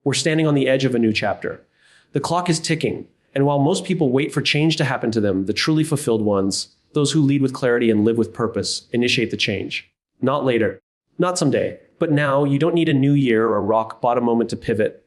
We're standing on the edge of a new chapter. The clock is ticking, and while most people wait for change to happen to them, the truly fulfilled ones, those who lead with clarity and live with purpose, initiate the change. Not later, not someday, but now. You don't need a new year or a rock bottom moment to pivot.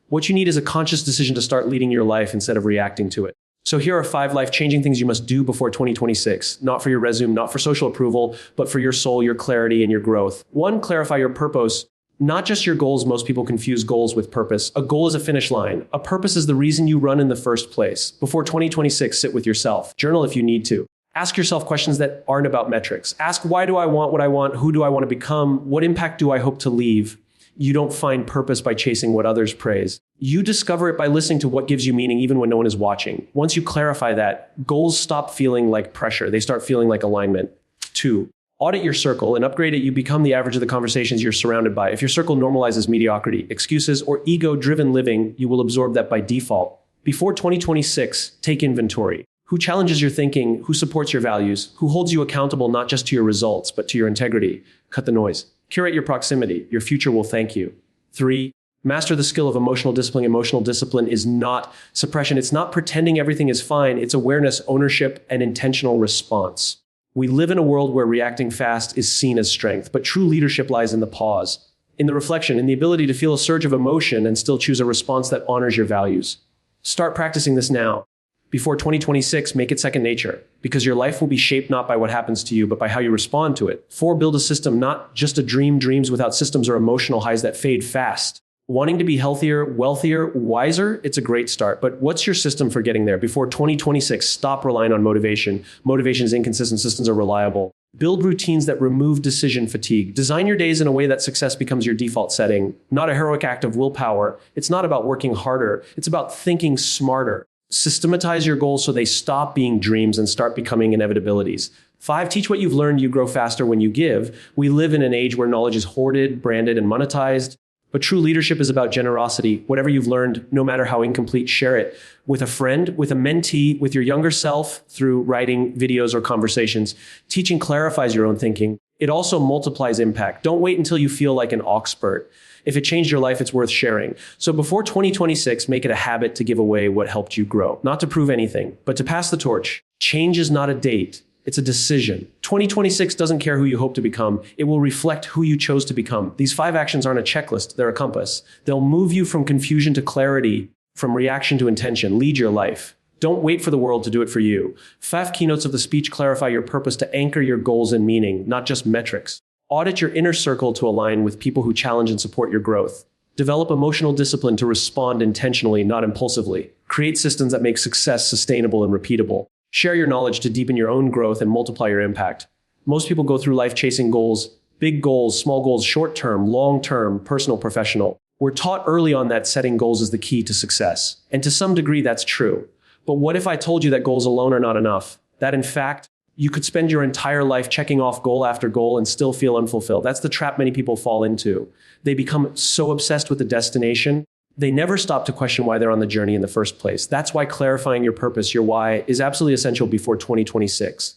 What you need is a conscious decision to start leading your life instead of reacting to it. So here are 5 life-changing things you must do before 2026, not for your resume, not for social approval, but for your soul, your clarity, and your growth. 1, clarify your purpose. Not just your goals. Most people confuse goals with purpose. A goal is a finish line. A purpose is the reason you run in the first place. Before 2026, sit with yourself. Journal if you need to. Ask yourself questions that aren't about metrics. Ask, why do I want what I want? Who do I want to become? What impact do I hope to leave? You don't find purpose by chasing what others praise. You discover it by listening to what gives you meaning even when no one is watching. Once you clarify that, goals stop feeling like pressure. They start feeling like alignment. 2, audit your circle and upgrade it. You become the average of the conversations you're surrounded by. If your circle normalizes mediocrity, excuses, or ego-driven living, you will absorb that by default. Before 2026, take inventory. Who challenges your thinking? Who supports your values? Who holds you accountable not just to your results, but to your integrity? Cut the noise. Curate your proximity. Your future will thank you. 3, master the skill of emotional discipline. Emotional discipline is not suppression. It's not pretending everything is fine. It's awareness, ownership, and intentional response. We live in a world where reacting fast is seen as strength, but true leadership lies in the pause, in the reflection, in the ability to feel a surge of emotion and still choose a response that honors your values. Start practicing this now. Before 2026, make it second nature, because your life will be shaped not by what happens to you, but by how you respond to it. 4, build a system, not just a dream. Dreams without systems are emotional highs that fade fast. Wanting to be healthier, wealthier, wiser, it's a great start. But what's your system for getting there? Before 2026, stop relying on motivation. Motivation is inconsistent, systems are reliable. Build routines that remove decision fatigue. Design your days in a way that success becomes your default setting, not a heroic act of willpower. It's not about working harder. It's about thinking smarter. Systematize your goals so they stop being dreams and start becoming inevitabilities. 5, teach what you've learned. You grow faster when you give. We live in an age where knowledge is hoarded, branded, and monetized. But true leadership is about generosity. Whatever you've learned, no matter how incomplete, share it with a friend, with a mentee, with your younger self through writing, videos, or conversations. Teaching clarifies your own thinking. It also multiplies impact. Don't wait until you feel like an expert. If it changed your life, it's worth sharing. So before 2026, make it a habit to give away what helped you grow. Not to prove anything, but to pass the torch. Change is not a date. It's a decision. 2026 doesn't care who you hope to become. It will reflect who you chose to become. These 5 actions aren't a checklist. They're a compass. They'll move you from confusion to clarity, from reaction to intention. Lead your life. Don't wait for the world to do it for you. 5 keynotes of the speech clarify your purpose to anchor your goals and meaning, not just metrics. Audit your inner circle to align with people who challenge and support your growth. Develop emotional discipline to respond intentionally, not impulsively. Create systems that make success sustainable and repeatable. Share your knowledge to deepen your own growth and multiply your impact. Most people go through life chasing goals, big goals, small goals, short-term, long-term, personal, professional. We're taught early on that setting goals is the key to success. And to some degree, that's true. But what if I told you that goals alone are not enough? That in fact, you could spend your entire life checking off goal after goal and still feel unfulfilled. That's the trap many people fall into. They become so obsessed with the destination, they never stop to question why they're on the journey in the first place. That's why clarifying your purpose, your why, is absolutely essential before 2026.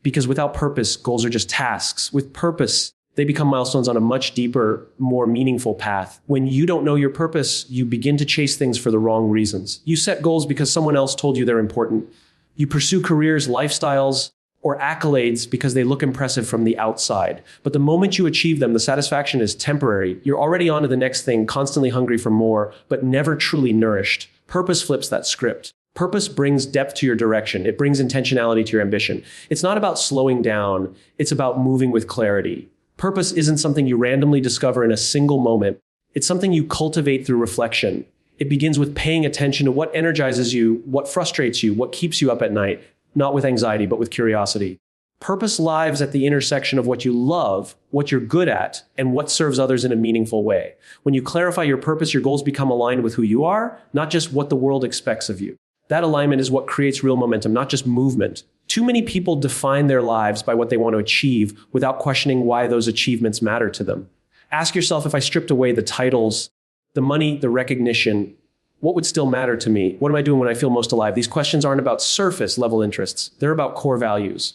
Because without purpose, goals are just tasks. With purpose, they become milestones on a much deeper, more meaningful path. When you don't know your purpose, you begin to chase things for the wrong reasons. You set goals because someone else told you they're important. You pursue careers, lifestyles, or accolades because they look impressive from the outside. But the moment you achieve them, the satisfaction is temporary. You're already on to the next thing, constantly hungry for more, but never truly nourished. Purpose flips that script. Purpose brings depth to your direction. It brings intentionality to your ambition. It's not about slowing down. It's about moving with clarity. Purpose isn't something you randomly discover in a single moment. It's something you cultivate through reflection. It begins with paying attention to what energizes you, what frustrates you, what keeps you up at night. Not with anxiety, but with curiosity. Purpose lives at the intersection of what you love, what you're good at, and what serves others in a meaningful way. When you clarify your purpose, your goals become aligned with who you are, not just what the world expects of you. That alignment is what creates real momentum, not just movement. Too many people define their lives by what they want to achieve without questioning why those achievements matter to them. Ask yourself, if I stripped away the titles, the money, the recognition, what would still matter to me? What am I doing when I feel most alive? These questions aren't about surface level interests. They're about core values,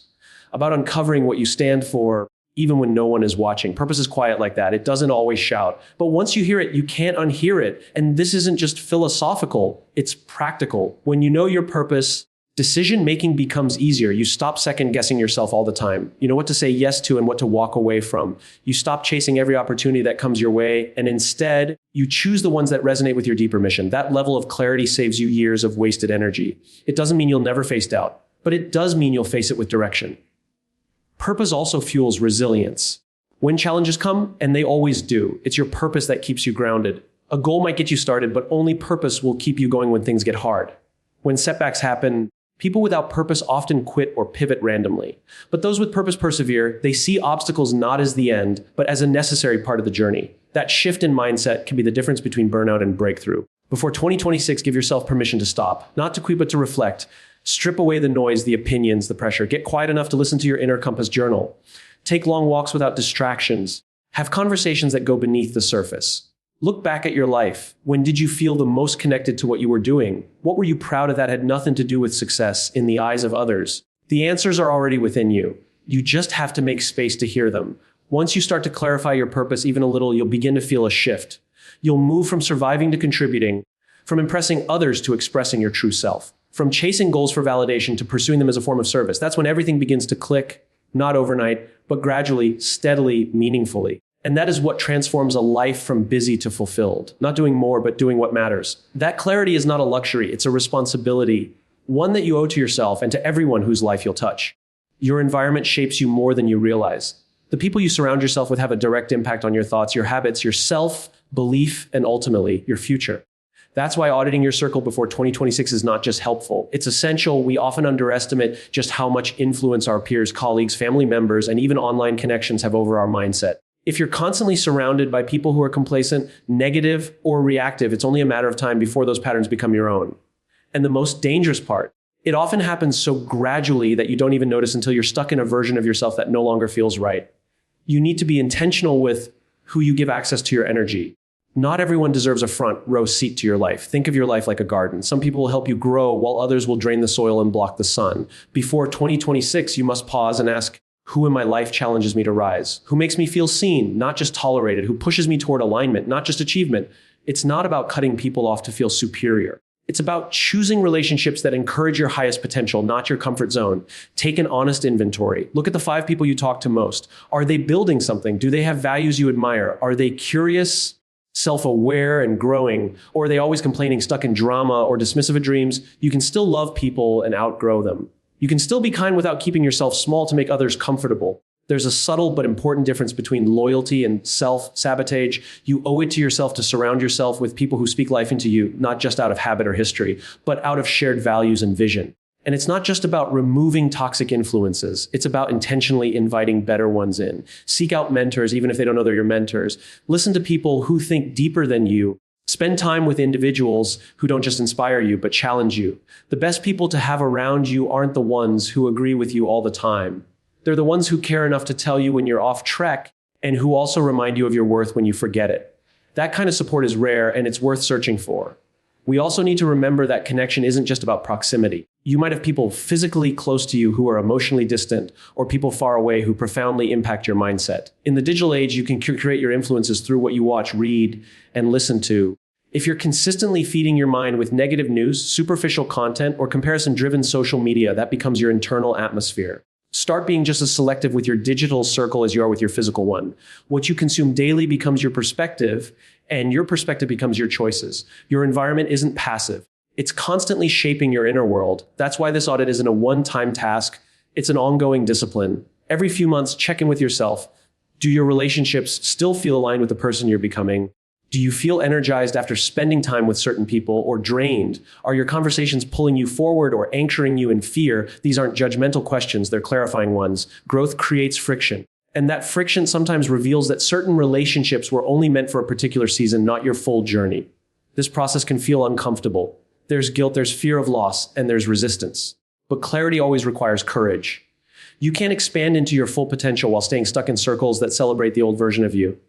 about uncovering what you stand for, even when no one is watching. Purpose is quiet like that. It doesn't always shout. But once you hear it, you can't unhear it. And this isn't just philosophical, it's practical. When you know your purpose, decision-making becomes easier. You stop second-guessing yourself all the time. You know what to say yes to and what to walk away from. You stop chasing every opportunity that comes your way, and instead, you choose the ones that resonate with your deeper mission. That level of clarity saves you years of wasted energy. It doesn't mean you'll never face doubt, but it does mean you'll face it with direction. Purpose also fuels resilience. When challenges come, and they always do, it's your purpose that keeps you grounded. A goal might get you started, but only purpose will keep you going when things get hard. When setbacks happen, people without purpose often quit or pivot randomly. But those with purpose persevere. They see obstacles not as the end, but as a necessary part of the journey. That shift in mindset can be the difference between burnout and breakthrough. Before 2026, give yourself permission to stop, not to quit, but to reflect. Strip away the noise, the opinions, the pressure. Get quiet enough to listen to your inner compass journal. Take long walks without distractions. Have conversations that go beneath the surface. Look back at your life. When did you feel the most connected to what you were doing? What were you proud of that had nothing to do with success in the eyes of others? The answers are already within you. You just have to make space to hear them. Once you start to clarify your purpose even a little, you'll begin to feel a shift. You'll move from surviving to contributing, from impressing others to expressing your true self, from chasing goals for validation to pursuing them as a form of service. That's when everything begins to click, not overnight, but gradually, steadily, meaningfully. And that is what transforms a life from busy to fulfilled. Not doing more, but doing what matters. That clarity is not a luxury, it's a responsibility, one that you owe to yourself and to everyone whose life you'll touch. Your environment shapes you more than you realize. The people you surround yourself with have a direct impact on your thoughts, your habits, your self-belief, and ultimately, your future. That's why auditing your circle before 2026 is not just helpful. It's essential. We often underestimate just how much influence our peers, colleagues, family members, and even online connections have over our mindset. If you're constantly surrounded by people who are complacent, negative, or reactive, it's only a matter of time before those patterns become your own. And the most dangerous part, it often happens so gradually that you don't even notice until you're stuck in a version of yourself that no longer feels right. You need to be intentional with who you give access to your energy. Not everyone deserves a front row seat to your life. Think of your life like a garden. Some people will help you grow while others will drain the soil and block the sun. Before 2026, you must pause and ask, who in my life challenges me to rise? Who makes me feel seen, not just tolerated? Who pushes me toward alignment, not just achievement? It's not about cutting people off to feel superior. It's about choosing relationships that encourage your highest potential, not your comfort zone. Take an honest inventory. Look at the 5 people you talk to most. Are they building something? Do they have values you admire? Are they curious, self-aware, and growing? Or are they always complaining, stuck in drama, or dismissive of dreams? You can still love people and outgrow them. You can still be kind without keeping yourself small to make others comfortable. There's a subtle but important difference between loyalty and self-sabotage. You owe it to yourself to surround yourself with people who speak life into you, not just out of habit or history, but out of shared values and vision. And it's not just about removing toxic influences. It's about intentionally inviting better ones in. Seek out mentors, even if they don't know they're your mentors. Listen to people who think deeper than you. Spend time with individuals who don't just inspire you, but challenge you. The best people to have around you aren't the ones who agree with you all the time. They're the ones who care enough to tell you when you're off track and who also remind you of your worth when you forget it. That kind of support is rare and it's worth searching for. We also need to remember that connection isn't just about proximity. You might have people physically close to you who are emotionally distant, or people far away who profoundly impact your mindset. In the digital age, you can curate your influences through what you watch, read, and listen to. If you're consistently feeding your mind with negative news, superficial content, or comparison-driven social media, that becomes your internal atmosphere. Start being just as selective with your digital circle as you are with your physical one. What you consume daily becomes your perspective, and your perspective becomes your choices. Your environment isn't passive. It's constantly shaping your inner world. That's why this audit isn't a one-time task. It's an ongoing discipline. Every few months, check in with yourself. Do your relationships still feel aligned with the person you're becoming? Do you feel energized after spending time with certain people, or drained? Are your conversations pulling you forward or anchoring you in fear? These aren't judgmental questions, they're clarifying ones. Growth creates friction. And that friction sometimes reveals that certain relationships were only meant for a particular season, not your full journey. This process can feel uncomfortable. There's guilt, there's fear of loss, and there's resistance. But clarity always requires courage. You can't expand into your full potential while staying stuck in circles that celebrate the old version of you.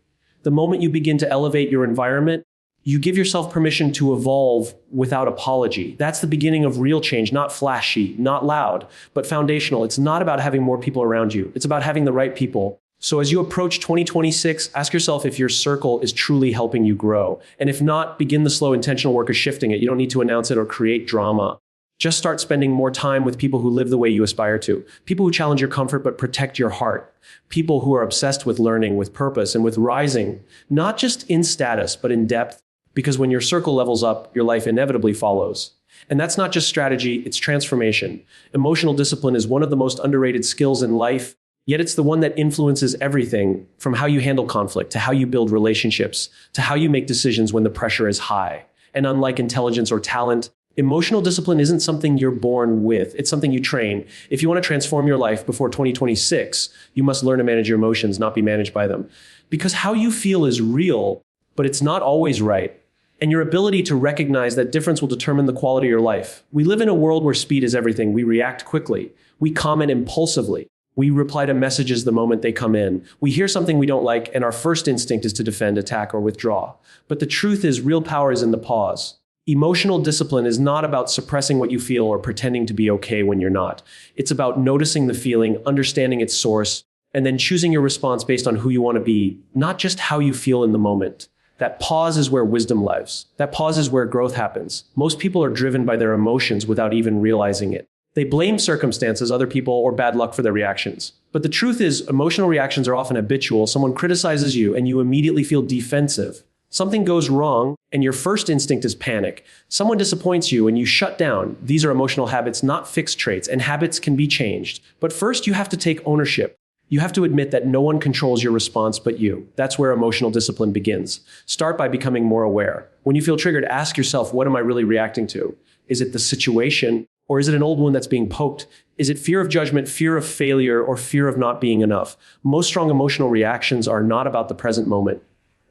The moment you begin to elevate your environment, you give yourself permission to evolve without apology. That's the beginning of real change, not flashy, not loud, but foundational. It's not about having more people around you. It's about having the right people, So as you approach 2026, ask yourself if your circle is truly helping you grow. And if not, begin the slow intentional work of shifting it. You don't need to announce it or create drama. Just start spending more time with people who live the way you aspire to. People who challenge your comfort but protect your heart. People who are obsessed with learning, with purpose, and with rising, not just in status, but in depth. Because when your circle levels up, your life inevitably follows. And that's not just strategy, it's transformation. Emotional discipline is one of the most underrated skills in life, yet it's the one that influences everything from how you handle conflict, to how you build relationships, to how you make decisions when the pressure is high. And unlike intelligence or talent, emotional discipline isn't something you're born with, it's something you train. If you want to transform your life before 2026, you must learn to manage your emotions, not be managed by them. Because how you feel is real, but it's not always right. And your ability to recognize that difference will determine the quality of your life. We live in a world where speed is everything. We react quickly. We comment impulsively. We reply to messages the moment they come in. We hear something we don't like, and our first instinct is to defend, attack, or withdraw. But the truth is, real power is in the pause. Emotional discipline is not about suppressing what you feel or pretending to be okay when you're not. It's about noticing the feeling, understanding its source, and then choosing your response based on who you want to be, not just how you feel in the moment. That pause is where wisdom lives. That pause is where growth happens. Most people are driven by their emotions without even realizing it. They blame circumstances, other people, or bad luck for their reactions. But the truth is, emotional reactions are often habitual. Someone criticizes you and you immediately feel defensive. Something goes wrong and your first instinct is panic. Someone disappoints you and you shut down. These are emotional habits, not fixed traits, and habits can be changed. But first, you have to take ownership. You have to admit that no one controls your response but you. That's where emotional discipline begins. Start by becoming more aware. When you feel triggered, ask yourself, what am I really reacting to? Is it the situation? Or is it an old wound that's being poked? Is it fear of judgment, fear of failure, or fear of not being enough? Most strong emotional reactions are not about the present moment.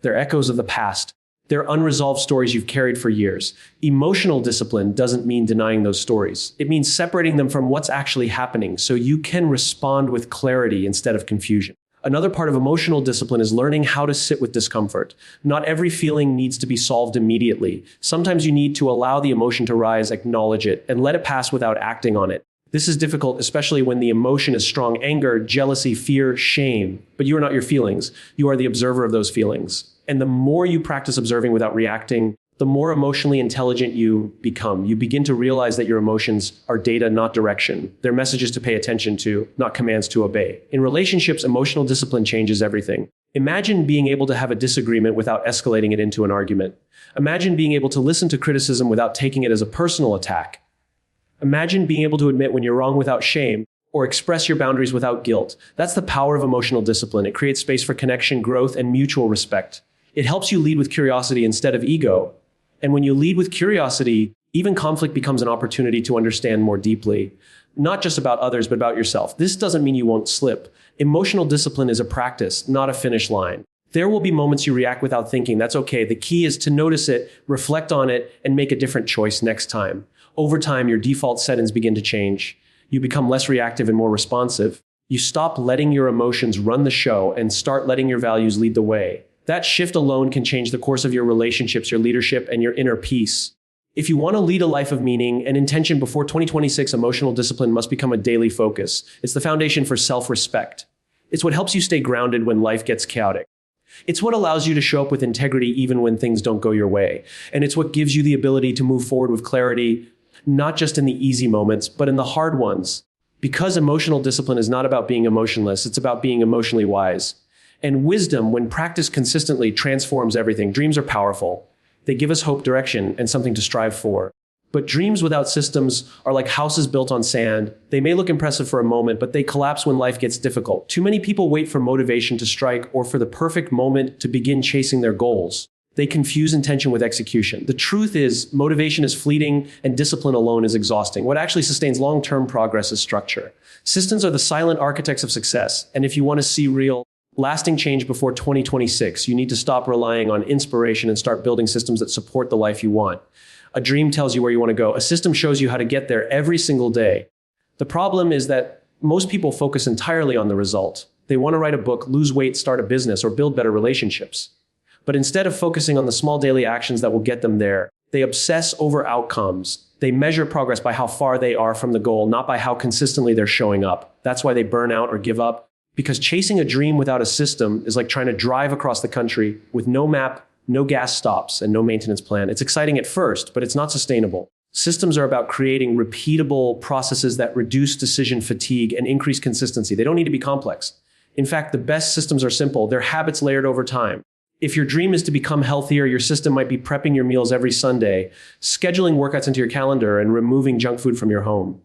They're echoes of the past. They're unresolved stories you've carried for years. Emotional discipline doesn't mean denying those stories. It means separating them from what's actually happening so you can respond with clarity instead of confusion. Another part of emotional discipline is learning how to sit with discomfort. Not every feeling needs to be solved immediately. Sometimes you need to allow the emotion to rise, acknowledge it, and let it pass without acting on it. This is difficult, especially when the emotion is strong: anger, jealousy, fear, shame. But you are not your feelings. You are the observer of those feelings. And the more you practice observing without reacting, the more emotionally intelligent you become. You begin to realize that your emotions are data, not direction. They're messages to pay attention to, not commands to obey. In relationships, emotional discipline changes everything. Imagine being able to have a disagreement without escalating it into an argument. Imagine being able to listen to criticism without taking it as a personal attack. Imagine being able to admit when you're wrong without shame, or express your boundaries without guilt. That's the power of emotional discipline. It creates space for connection, growth, and mutual respect. It helps you lead with curiosity instead of ego. And when you lead with curiosity, even conflict becomes an opportunity to understand more deeply, not just about others, but about yourself. This doesn't mean you won't slip. Emotional discipline is a practice, not a finish line. There will be moments you react without thinking. That's okay. The key is to notice it, reflect on it, and make a different choice next time. Over time, your default settings begin to change. You become less reactive and more responsive. You stop letting your emotions run the show and start letting your values lead the way. That shift alone can change the course of your relationships, your leadership, and your inner peace. If you want to lead a life of meaning and intention before 2026, emotional discipline must become a daily focus. It's the foundation for self-respect. It's what helps you stay grounded when life gets chaotic. It's what allows you to show up with integrity even when things don't go your way. And it's what gives you the ability to move forward with clarity, not just in the easy moments, but in the hard ones. Because emotional discipline is not about being emotionless, it's about being emotionally wise. And wisdom, when practiced consistently, transforms everything. Dreams are powerful. They give us hope, direction, and something to strive for. But dreams without systems are like houses built on sand. They may look impressive for a moment, but they collapse when life gets difficult. Too many people wait for motivation to strike or for the perfect moment to begin chasing their goals. They confuse intention with execution. The truth is, motivation is fleeting and discipline alone is exhausting. What actually sustains long-term progress is structure. Systems are the silent architects of success. And if you want to see real, lasting change before 2026, you need to stop relying on inspiration and start building systems that support the life you want. A dream tells you where you want to go. A system shows you how to get there every single day. The problem is that most people focus entirely on the result. They want to write a book, lose weight, start a business, or build better relationships. But instead of focusing on the small daily actions that will get them there, they obsess over outcomes. They measure progress by how far they are from the goal, not by how consistently they're showing up. That's why they burn out or give up. Because chasing a dream without a system is like trying to drive across the country with no map, no gas stops, and no maintenance plan. It's exciting at first, but it's not sustainable. Systems are about creating repeatable processes that reduce decision fatigue and increase consistency. They don't need to be complex. In fact, the best systems are simple. They're habits layered over time. If your dream is to become healthier, your system might be prepping your meals every Sunday, scheduling workouts into your calendar, and removing junk food from your home.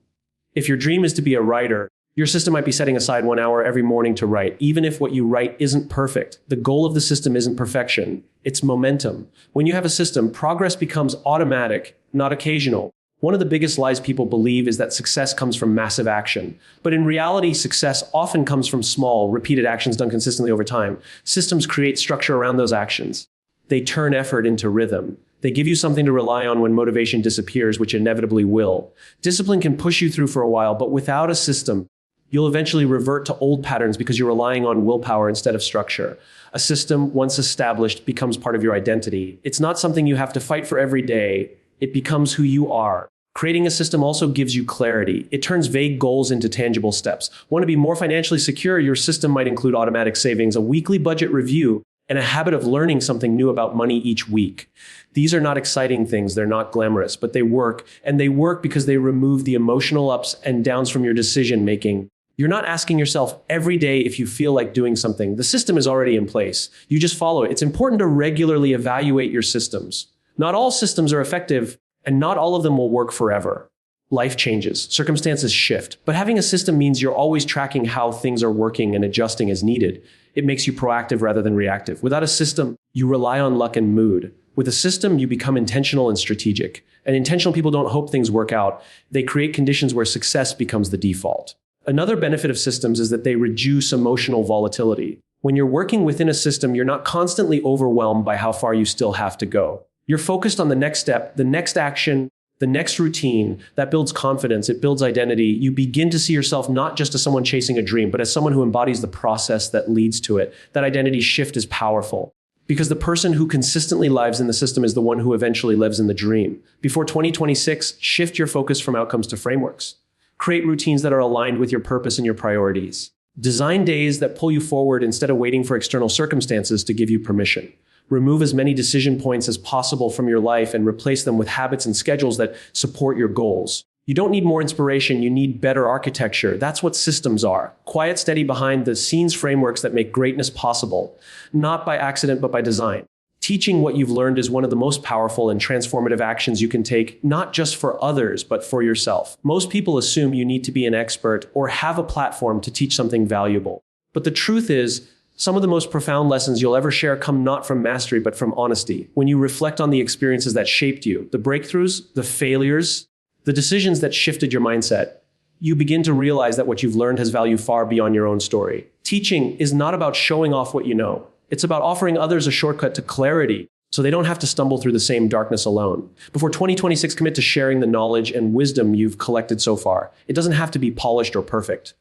If your dream is to be a writer, your system might be setting aside 1 hour every morning to write, even if what you write isn't perfect. The goal of the system isn't perfection, it's momentum. When you have a system, progress becomes automatic, not occasional. One of the biggest lies people believe is that success comes from massive action. But in reality, success often comes from small, repeated actions done consistently over time. Systems create structure around those actions. They turn effort into rhythm. They give you something to rely on when motivation disappears, which inevitably will. Discipline can push you through for a while, but without a system, you'll eventually revert to old patterns because you're relying on willpower instead of structure. A system, once established, becomes part of your identity. It's not something you have to fight for every day. It becomes who you are. Creating a system also gives you clarity. It turns vague goals into tangible steps. Want to be more financially secure? Your system might include automatic savings, a weekly budget review, and a habit of learning something new about money each week. These are not exciting things. They're not glamorous, but they work. And they work because they remove the emotional ups and downs from your decision making. You're not asking yourself every day if you feel like doing something. The system is already in place. You just follow it. It's important to regularly evaluate your systems. Not all systems are effective, and not all of them will work forever. Life changes, circumstances shift, but having a system means you're always tracking how things are working and adjusting as needed. It makes you proactive rather than reactive. Without a system, you rely on luck and mood. With a system, you become intentional and strategic. And intentional people don't hope things work out. They create conditions where success becomes the default. Another benefit of systems is that they reduce emotional volatility. When you're working within a system, you're not constantly overwhelmed by how far you still have to go. You're focused on the next step, the next action, the next routine. That builds confidence, it builds identity. You begin to see yourself not just as someone chasing a dream, but as someone who embodies the process that leads to it. That identity shift is powerful because the person who consistently lives in the system is the one who eventually lives in the dream. Before 2026, shift your focus from outcomes to frameworks. Create routines that are aligned with your purpose and your priorities. Design days that pull you forward instead of waiting for external circumstances to give you permission. Remove as many decision points as possible from your life and replace them with habits and schedules that support your goals. You don't need more inspiration, you need better architecture. That's what systems are. Quiet, steady behind the scenes frameworks that make greatness possible, not by accident, but by design. Teaching what you've learned is one of the most powerful and transformative actions you can take, not just for others, but for yourself. Most people assume you need to be an expert or have a platform to teach something valuable. But the truth is, some of the most profound lessons you'll ever share come not from mastery, but from honesty. When you reflect on the experiences that shaped you, the breakthroughs, the failures, the decisions that shifted your mindset, you begin to realize that what you've learned has value far beyond your own story. Teaching is not about showing off what you know. It's about offering others a shortcut to clarity so they don't have to stumble through the same darkness alone. Before 2026, commit to sharing the knowledge and wisdom you've collected so far. It doesn't have to be polished or perfect.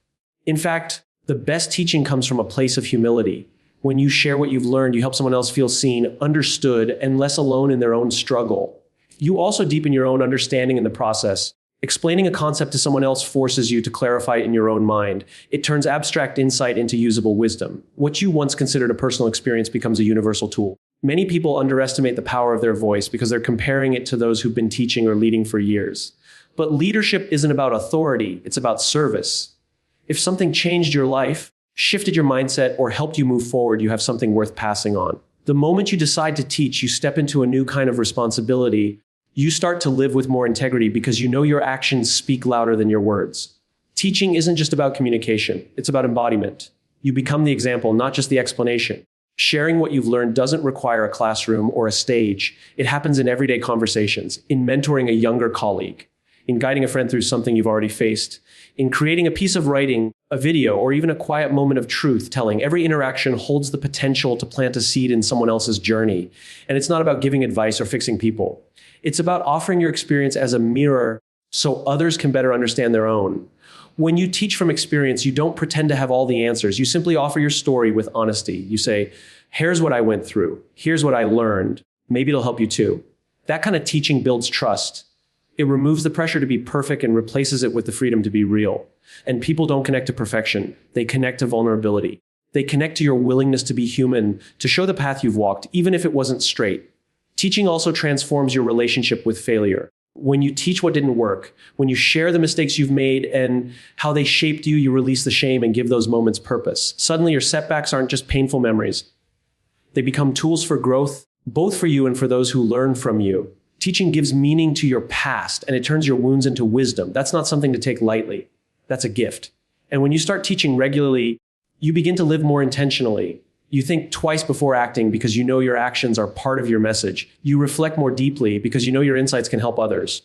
In fact, the best teaching comes from a place of humility. When you share what you've learned, you help someone else feel seen, understood, and less alone in their own struggle. You also deepen your own understanding in the process. Explaining a concept to someone else forces you to clarify it in your own mind. It turns abstract insight into usable wisdom. What you once considered a personal experience becomes a universal tool. Many people underestimate the power of their voice because they're comparing it to those who've been teaching or leading for years. But leadership isn't about authority, it's about service. If something changed your life, shifted your mindset, or helped you move forward, you have something worth passing on. The moment you decide to teach, you step into a new kind of responsibility. You start to live with more integrity because you know your actions speak louder than your words. Teaching isn't just about communication, it's about embodiment. You become the example, not just the explanation. Sharing what you've learned doesn't require a classroom or a stage. It happens in everyday conversations, in mentoring a younger colleague, in guiding a friend through something you've already faced, in creating a piece of writing, a video, or even a quiet moment of truth telling. Every interaction holds the potential to plant a seed in someone else's journey. And it's not about giving advice or fixing people. It's about offering your experience as a mirror so others can better understand their own. When you teach from experience, you don't pretend to have all the answers. You simply offer your story with honesty. You say, here's what I went through. Here's what I learned. Maybe it'll help you too. That kind of teaching builds trust. It removes the pressure to be perfect and replaces it with the freedom to be real. And people don't connect to perfection. They connect to vulnerability. They connect to your willingness to be human, to show the path you've walked, even if it wasn't straight. Teaching also transforms your relationship with failure. When you teach what didn't work, when you share the mistakes you've made and how they shaped you, you release the shame and give those moments purpose. Suddenly, your setbacks aren't just painful memories. They become tools for growth, both for you and for those who learn from you. Teaching gives meaning to your past, and it turns your wounds into wisdom. That's not something to take lightly. That's a gift. And when you start teaching regularly, you begin to live more intentionally. You think twice before acting because you know your actions are part of your message. You reflect more deeply because you know your insights can help others.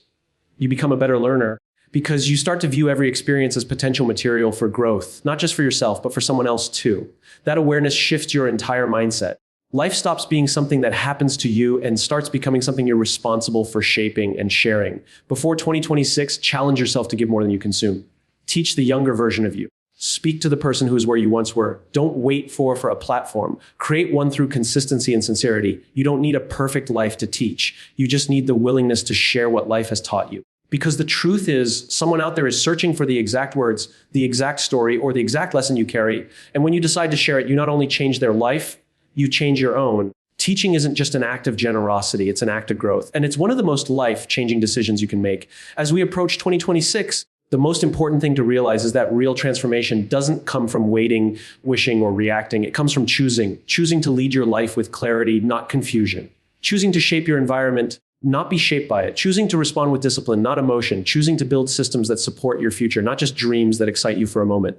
You become a better learner because you start to view every experience as potential material for growth, not just for yourself, but for someone else too. That awareness shifts your entire mindset. Life stops being something that happens to you and starts becoming something you're responsible for shaping and sharing. Before 2026, challenge yourself to give more than you consume. Teach the younger version of you. Speak to the person who is where you once were. Don't wait for a platform. Create one through consistency and sincerity. You don't need a perfect life to teach. You just need the willingness to share what life has taught you. Because the truth is, someone out there is searching for the exact words, the exact story, or the exact lesson you carry. And when you decide to share it, you not only change their life, you change your own. Teaching isn't just an act of generosity, it's an act of growth. And it's one of the most life-changing decisions you can make. As we approach 2026, the most important thing to realize is that real transformation doesn't come from waiting, wishing, or reacting. It comes from choosing to lead your life with clarity, not confusion. Choosing to shape your environment, not be shaped by it. Choosing to respond with discipline, not emotion. Choosing to build systems that support your future, not just dreams that excite you for a moment.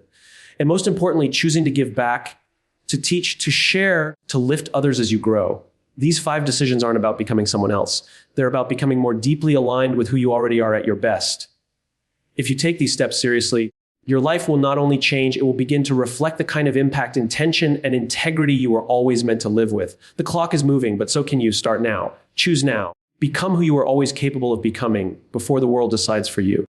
And most importantly, choosing to give back, to teach, to share, to lift others as you grow. These 5 decisions aren't about becoming someone else. They're about becoming more deeply aligned with who you already are at your best. If you take these steps seriously, your life will not only change, it will begin to reflect the kind of impact, intention, and integrity you were always meant to live with. The clock is moving, but so can you. Start now. Choose now. Become who you were always capable of becoming before the world decides for you.